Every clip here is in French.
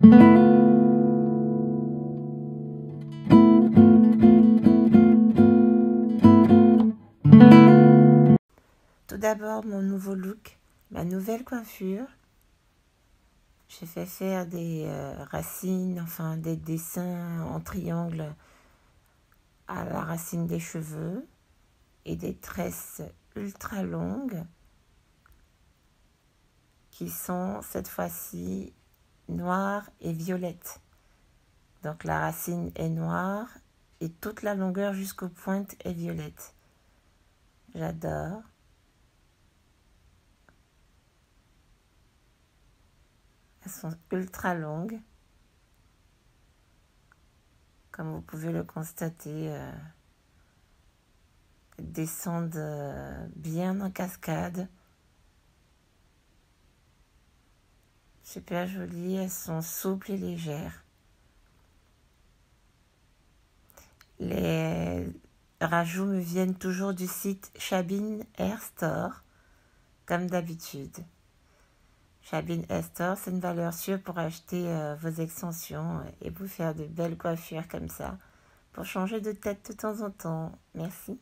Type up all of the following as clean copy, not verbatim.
Tout d'abord, mon nouveau look, ma nouvelle coiffure. J'ai fait faire des racines, enfin des dessins en triangle à la racine des cheveux et des tresses ultra longues qui sont cette fois-ci noires et violettes. Donc la racine est noire et toute la longueur jusqu'aux pointes est violette. J'adore. Elles sont ultra longues. Comme vous pouvez le constater, elles descendent bien en cascade. Super jolies, elles sont souples et légères. Les rajouts me viennent toujours du site Chabin Hair Store, comme d'habitude. Chabin Hair Store, c'est une valeur sûre pour acheter vos extensions et vous faire de belles coiffures comme ça, pour changer de tête de temps en temps. Merci.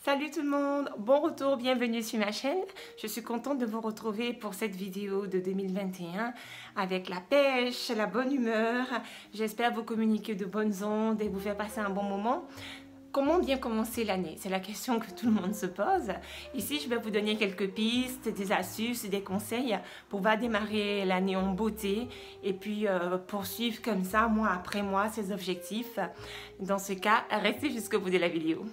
Salut tout le monde, bon retour, bienvenue sur ma chaîne. Je suis contente de vous retrouver pour cette vidéo de 2021 avec la pêche, la bonne humeur. J'espère vous communiquer de bonnes ondes et vous faire passer un bon moment. Comment bien commencer l'année? C'est la question que tout le monde se pose. Ici, je vais vous donner quelques pistes, des astuces, des conseils pour démarrer l'année en beauté et puis poursuivre comme ça, mois après mois, ses objectifs. Dans ce cas, restez jusqu'au bout de la vidéo.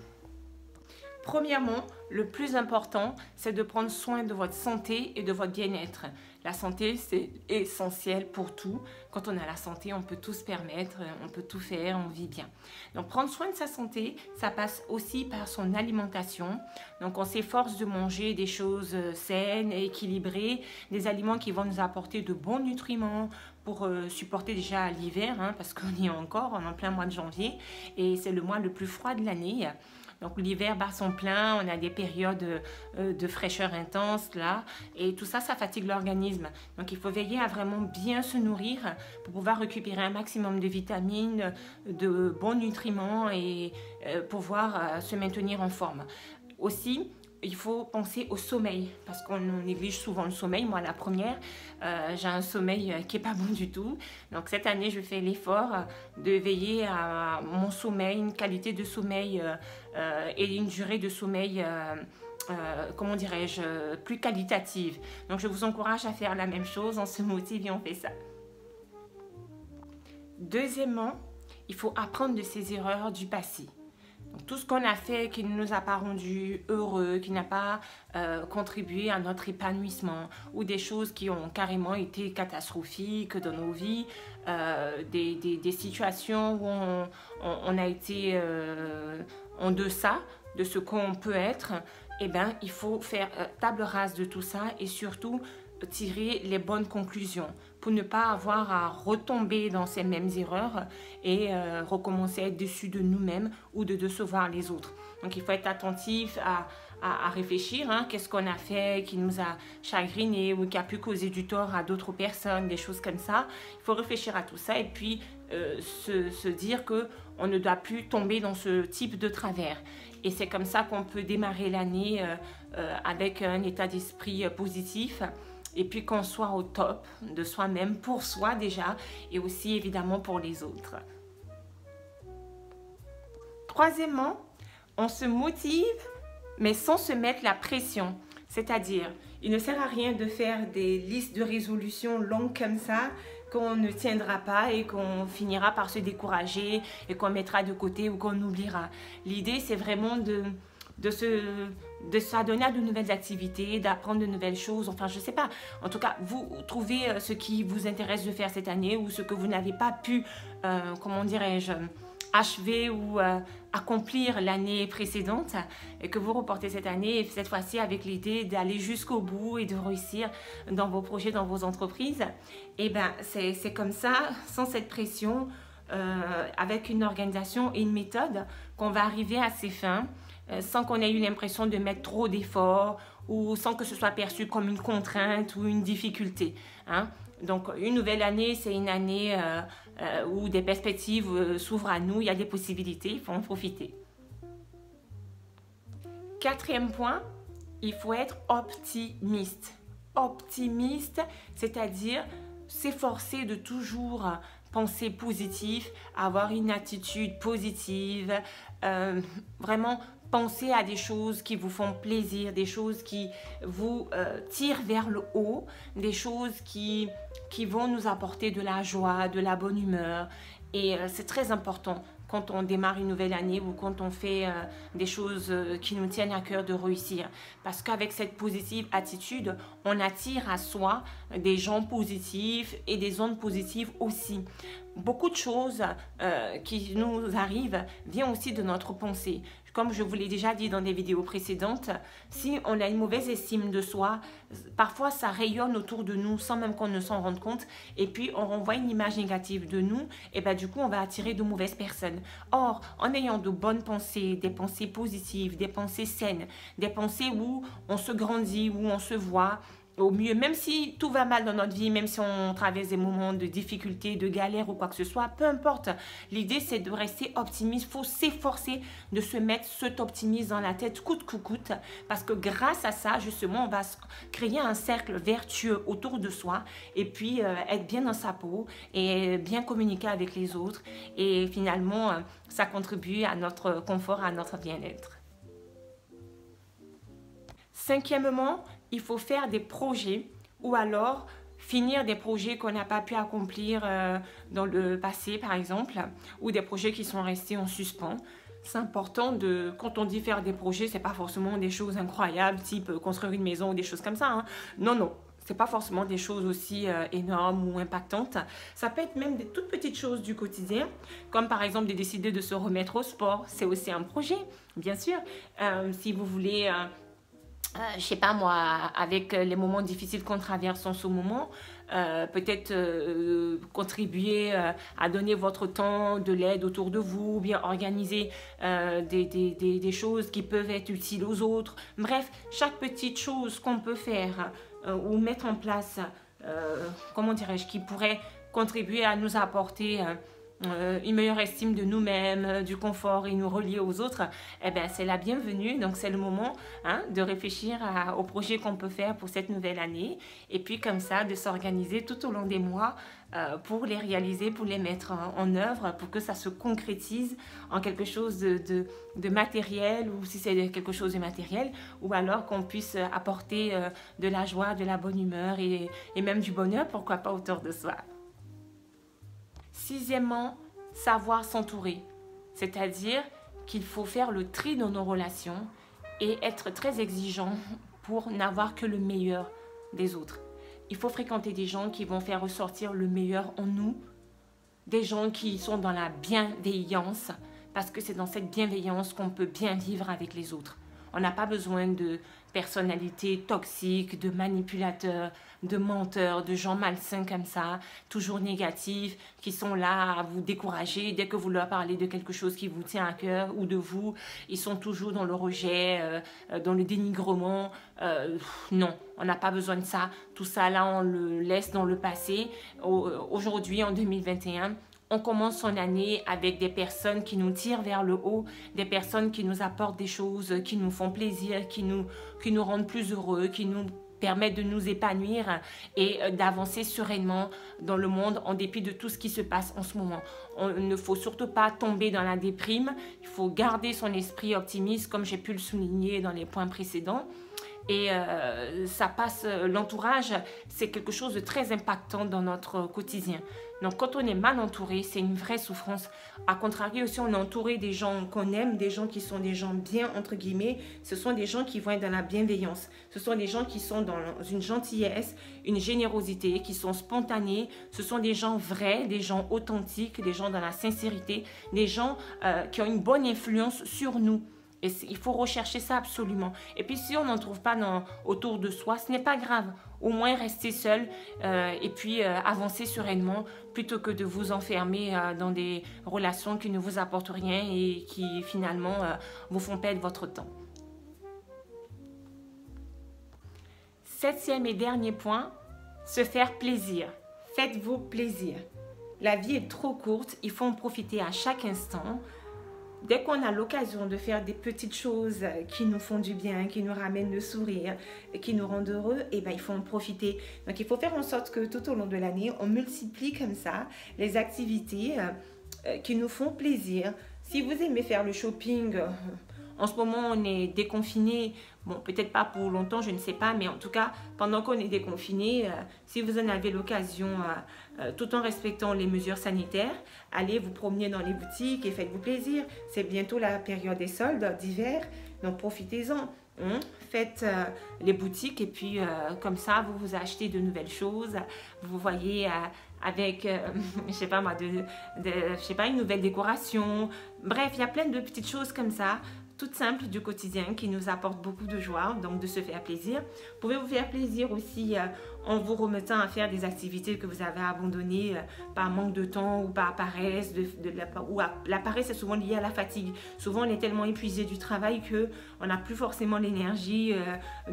Premièrement, le plus important, c'est de prendre soin de votre santé et de votre bien-être. La santé, c'est essentiel pour tout. Quand on a la santé, on peut tout se permettre, on peut tout faire, on vit bien. Donc, prendre soin de sa santé, ça passe aussi par son alimentation. Donc, on s'efforce de manger des choses saines et équilibrées, des aliments qui vont nous apporter de bons nutriments pour supporter déjà l'hiver, parce qu'on y est encore, on est en plein mois de janvier, et c'est le mois le plus froid de l'année. Donc l'hiver bat son plein, on a des périodes de fraîcheur intense là, et tout ça, ça fatigue l'organisme. Donc il faut veiller à vraiment bien se nourrir pour pouvoir récupérer un maximum de vitamines, de bons nutriments et pouvoir se maintenir en forme. Aussi, il faut penser au sommeil, parce qu'on néglige souvent le sommeil. Moi, la première, j'ai un sommeil qui n'est pas bon du tout. Donc, cette année, je fais l'effort de veiller à mon sommeil, une qualité de sommeil et une durée de sommeil, comment dirais-je, plus qualitative. Donc, je vous encourage à faire la même chose. On se motive et on fait ça. Deuxièmement, il faut apprendre de ses erreurs du passé. Donc, tout ce qu'on a fait qui ne nous a pas rendu heureux, qui n'a pas contribué à notre épanouissement, ou des choses qui ont carrément été catastrophiques dans nos vies, des situations où on a été en deçà de ce qu'on peut être, eh bien, il faut faire table rase de tout ça et surtout tirer les bonnes conclusions pour ne pas avoir à retomber dans ces mêmes erreurs et recommencer à être déçu de nous-mêmes ou de décevoir les autres. Donc il faut être attentif à réfléchir, qu'est-ce qu'on a fait qui nous a chagriné ou qui a pu causer du tort à d'autres personnes, des choses comme ça. Il faut réfléchir à tout ça et puis se dire qu'on ne doit plus tomber dans ce type de travers. Et c'est comme ça qu'on peut démarrer l'année avec un état d'esprit positif. Et puis qu'on soit au top de soi-même, pour soi déjà, et aussi évidemment pour les autres. Troisièmement, on se motive, mais sans se mettre la pression. C'est-à-dire, il ne sert à rien de faire des listes de résolutions longues comme ça, qu'on ne tiendra pas et qu'on finira par se décourager et qu'on mettra de côté ou qu'on oubliera. L'idée, c'est vraiment de s'adonner à de nouvelles activités, d'apprendre de nouvelles choses, enfin je sais pas. En tout cas, vous trouvez ce qui vous intéresse de faire cette année ou ce que vous n'avez pas pu, comment dirais-je, achever ou accomplir l'année précédente et que vous reportez cette année, et cette fois-ci avec l'idée d'aller jusqu'au bout et de réussir dans vos projets, dans vos entreprises. Et bien, c'est comme ça, sans cette pression, avec une organisation et une méthode, qu'on va arriver à ses fins, sans qu'on ait eu l'impression de mettre trop d'efforts ou sans que ce soit perçu comme une contrainte ou une difficulté. Hein? Donc, une nouvelle année, c'est une année où des perspectives s'ouvrent à nous, il y a des possibilités, il faut en profiter. Quatrième point, il faut être optimiste. Optimiste, c'est-à-dire s'efforcer de toujours penser positif, avoir une attitude positive, vraiment penser à des choses qui vous font plaisir, des choses qui vous tirent vers le haut, des choses qui vont nous apporter de la joie, de la bonne humeur. Et c'est très important quand on démarre une nouvelle année ou quand on fait des choses qui nous tiennent à cœur de réussir. Parce qu'avec cette positive attitude, on attire à soi des gens positifs et des ondes positives aussi. Beaucoup de choses qui nous arrivent viennent aussi de notre pensée. Comme je vous l'ai déjà dit dans des vidéos précédentes, si on a une mauvaise estime de soi, parfois ça rayonne autour de nous sans même qu'on ne s'en rende compte. Et puis on renvoie une image négative de nous et ben du coup on va attirer de mauvaises personnes. Or, en ayant de bonnes pensées, des pensées positives, des pensées saines, des pensées où on se grandit, où on se voit au mieux, même si tout va mal dans notre vie, même si on traverse des moments de difficulté, de galère ou quoi que ce soit, peu importe. L'idée, c'est de rester optimiste. Il faut s'efforcer de se mettre cet optimisme dans la tête coûte que coûte, parce que grâce à ça, justement, on va créer un cercle vertueux autour de soi et puis être bien dans sa peau et bien communiquer avec les autres. Et finalement, ça contribue à notre confort, à notre bien-être. Cinquièmement, il faut faire des projets ou alors finir des projets qu'on n'a pas pu accomplir dans le passé, par exemple, ou des projets qui sont restés en suspens. C'est important quand on dit faire des projets, c'est pas forcément des choses incroyables, type construire une maison ou des choses comme ça. Hein. Non, non. C'est pas forcément des choses aussi énormes ou impactantes. Ça peut être même des toutes petites choses du quotidien, comme par exemple de décider de se remettre au sport. C'est aussi un projet, bien sûr. Si vous voulez... je sais pas moi, avec les moments difficiles qu'on traverse en ce moment, peut-être contribuer à donner votre temps, de l'aide autour de vous, ou bien organiser des choses qui peuvent être utiles aux autres. Bref, chaque petite chose qu'on peut faire ou mettre en place, comment dirais-je, qui pourrait contribuer à nous apporter... une meilleure estime de nous-mêmes, du confort et nous relier aux autres, eh bien, c'est la bienvenue. Donc, c'est le moment de réfléchir au projet qu'on peut faire pour cette nouvelle année. Et puis, comme ça, de s'organiser tout au long des mois pour les réaliser, pour les mettre en œuvre, pour que ça se concrétise en quelque chose de matériel, ou si c'est quelque chose de matériel, ou alors qu'on puisse apporter de la joie, de la bonne humeur et même du bonheur, pourquoi pas, autour de soi. Sixièmement, savoir s'entourer, c'est-à-dire qu'il faut faire le tri dans nos relations et être très exigeant pour n'avoir que le meilleur des autres. Il faut fréquenter des gens qui vont faire ressortir le meilleur en nous, des gens qui sont dans la bienveillance, parce que c'est dans cette bienveillance qu'on peut bien vivre avec les autres. On n'a pas besoin de personnalités toxiques, de manipulateurs, de menteurs, de gens malsains comme ça, toujours négatifs, qui sont là à vous décourager dès que vous leur parlez de quelque chose qui vous tient à cœur ou de vous. Ils sont toujours dans le rejet, dans le dénigrement. Non, on n'a pas besoin de ça. Tout ça là, on le laisse dans le passé. Aujourd'hui, en 2021, on commence son année avec des personnes qui nous tirent vers le haut, des personnes qui nous apportent des choses, qui nous font plaisir, qui nous rendent plus heureux, qui nous permettent de nous épanouir et d'avancer sereinement dans le monde en dépit de tout ce qui se passe en ce moment. Il ne faut surtout pas tomber dans la déprime, il faut garder son esprit optimiste comme j'ai pu le souligner dans les points précédents. Et ça passe, l'entourage, c'est quelque chose de très impactant dans notre quotidien. Donc quand on est mal entouré, c'est une vraie souffrance. A contrario, si on est entouré des gens qu'on aime, des gens qui sont des gens bien, entre guillemets, ce sont des gens qui vont être dans la bienveillance. Ce sont des gens qui sont dans une gentillesse, une générosité, qui sont spontanés. Ce sont des gens vrais, des gens authentiques, des gens gens dans la sincérité, des gens qui ont une bonne influence sur nous. Et il faut rechercher ça absolument. Et puis si on n'en trouve pas autour de soi, ce n'est pas grave. Au moins rester seul et puis avancer sereinement plutôt que de vous enfermer dans des relations qui ne vous apportent rien et qui finalement vous font perdre votre temps. 7e et dernier point, se faire plaisir. Faites-vous plaisir. La vie est trop courte, il faut en profiter à chaque instant. Dès qu'on a l'occasion de faire des petites choses qui nous font du bien, qui nous ramènent le sourire, qui nous rendent heureux, eh ben, il faut en profiter. Donc, il faut faire en sorte que tout au long de l'année, on multiplie comme ça les activités qui nous font plaisir. Si vous aimez faire le shopping, en ce moment, on est déconfiné. Bon, peut-être pas pour longtemps, je ne sais pas, mais en tout cas, pendant qu'on est déconfiné, si vous en avez l'occasion, tout en respectant les mesures sanitaires, allez vous promener dans les boutiques et faites-vous plaisir. C'est bientôt la période des soldes d'hiver, donc profitez-en. Faites les boutiques et puis comme ça, vous vous achetez de nouvelles choses. Vous voyez avec, je sais pas moi, je sais pas, une nouvelle décoration. Bref, il y a plein de petites choses comme ça, toutes simples du quotidien qui nous apportent beaucoup de joie, donc de se faire plaisir. Vous pouvez vous faire plaisir aussi en vous remettant à faire des activités que vous avez abandonnées par manque de temps ou par paresse. La paresse est souvent liée à la fatigue. Souvent, on est tellement épuisé du travail qu'on n'a plus forcément l'énergie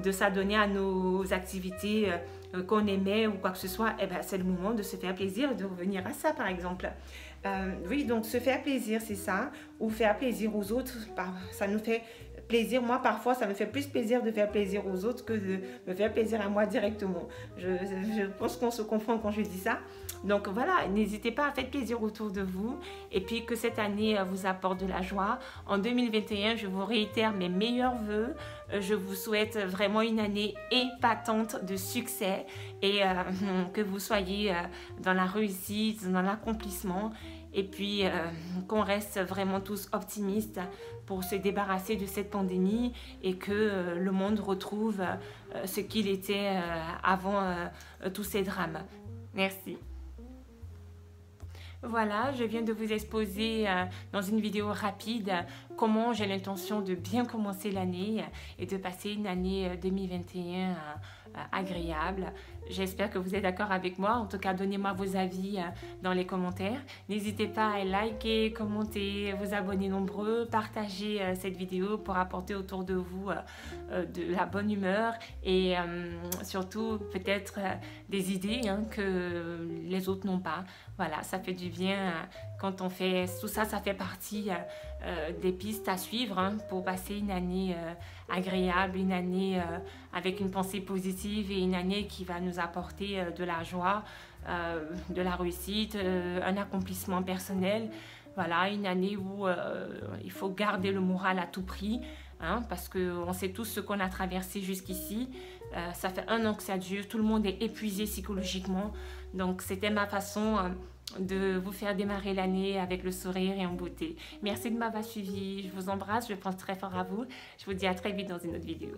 de s'adonner à nos activités qu'on aimait ou quoi que ce soit. Eh ben, c'est le moment de se faire plaisir et de revenir à ça, par exemple. Oui, donc se faire plaisir, c'est ça. Ou faire plaisir aux autres, ça nous fait plaisir. Moi, parfois, ça me fait plus plaisir de faire plaisir aux autres que de me faire plaisir à moi directement. Je pense qu'on se confond quand je dis ça. Donc voilà, n'hésitez pas à faire plaisir autour de vous et puis que cette année vous apporte de la joie. En 2021, je vous réitère mes meilleurs vœux. Je vous souhaite vraiment une année épatante de succès et que vous soyez dans la réussite, dans l'accomplissement et puis qu'on reste vraiment tous optimistes pour se débarrasser de cette pandémie et que le monde retrouve ce qu'il était avant tous ces drames. Merci. Voilà, je viens de vous exposer dans une vidéo rapide comment j'ai l'intention de bien commencer l'année et de passer une année 2021 agréable. J'espère que vous êtes d'accord avec moi. En tout cas, donnez-moi vos avis dans les commentaires. N'hésitez pas à liker, commenter, vous abonner nombreux, partager cette vidéo pour apporter autour de vous de la bonne humeur et surtout peut-être des idées que les autres n'ont pas. Voilà, ça fait du bien quand on fait tout ça, ça fait partie des pistes à suivre pour passer une année agréable, une année avec une pensée positive et une année qui va nous apporter de la joie, de la réussite, un accomplissement personnel. Voilà, une année où il faut garder le moral à tout prix, parce qu'on sait tous ce qu'on a traversé jusqu'ici. Ça fait 1 an que ça dure, tout le monde est épuisé psychologiquement. Donc c'était ma façon de vous faire démarrer l'année avec le sourire et en beauté. Merci de m'avoir suivi, je vous embrasse, je pense très fort à vous. Je vous dis à très vite dans une autre vidéo.